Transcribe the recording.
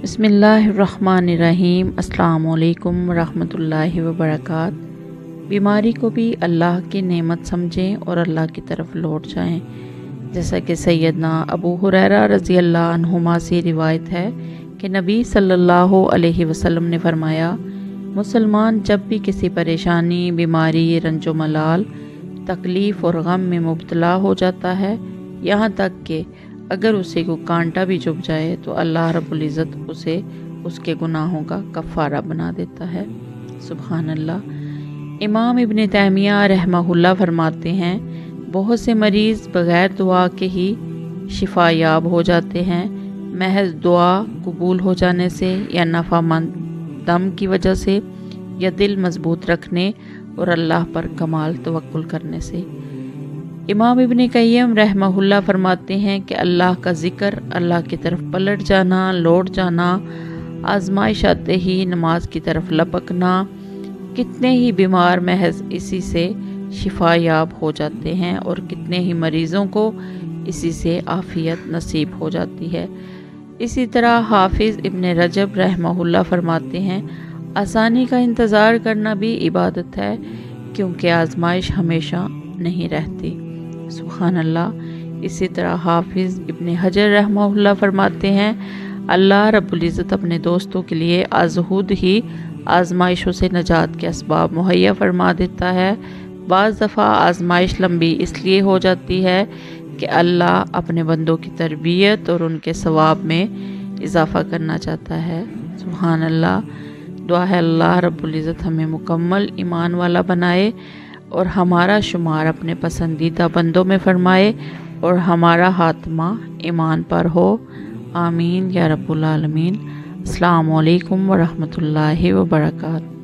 بسم اللہ الرحمن الرحیم۔ السلام علیکم ورحمۃ اللہ وبرکاتہ۔ بیماری کو بھی اللہ کی نعمت سمجھیں اور اللہ کی طرف لوٹ جائیں۔ جیسا کہ سیدنا ابو ہریرہ رضی اللہ عنہما سے روایت ہے کہ نبی صلی اللہ علیہ وسلم نے فرمایا، مسلمان جب بھی کسی پریشانی، بیماری، رنج و ملال، تکلیف اور غم میں مبتلا ہو جاتا ہے، یہاں تک کہ اگر اسے کوئی کانٹا بھی چبھ جائے تو اللہ رب العزت اسے اس کے گناہوں کا کفارہ بنا دیتا ہے۔ سبحان اللہ۔ امام ابن تیمیہ رحمہ اللہ فرماتے ہیں، بہت سے مریض بغیر دعا کے ہی شفا یاب ہو جاتے ہیں، محض دعا قبول ہو جانے سے یا نفع مند دم کی وجہ سے یا دل مضبوط رکھنے اور اللہ پر کمال توکل کرنے سے۔ امام ابن قیم رحمہ اللہ فرماتے ہیں کہ اللہ کا ذکر، اللہ کی طرف پلٹ جانا، لوٹ جانا، آزمائش آتے ہی نماز کی طرف لپکنا، کتنے ہی بیمار محض اسی سے شفا یاب ہو جاتے ہیں اور کتنے ہی مریضوں کو اسی سے عافیت نصیب ہو جاتی ہے۔ اسی طرح حافظ ابن رجب رحمہ اللہ فرماتے ہیں، آسانی کا انتظار کرنا بھی عبادت ہے، کیونکہ آزمائش ہمیشہ نہیں رہتی۔ سبحان اللہ۔ اسی طرح حافظ ابن حجر رحمہ اللہ فرماتے ہیں، اللہ رب العزت اپنے دوستوں کے لیے ازہد ہی آزمائشوں سے نجات کے اسباب مہیا فرما دیتا ہے۔ بعض دفعہ آزمائش لمبی اس لیے ہو جاتی ہے کہ اللہ اپنے بندوں کی تربیت اور ان کے ثواب میں اضافہ کرنا چاہتا ہے۔ سبحان اللہ۔ دعا ہے اللہ رب العزت ہمیں مکمل ایمان والا بنائے اور ہمارا شمار اپنے پسندیدہ بندوں میں فرمائے اور ہمارا خاتمہ ایمان پر ہو۔ آمین یا رب العالمین۔ السلام علیکم ورحمۃ اللہ وبرکاتہ۔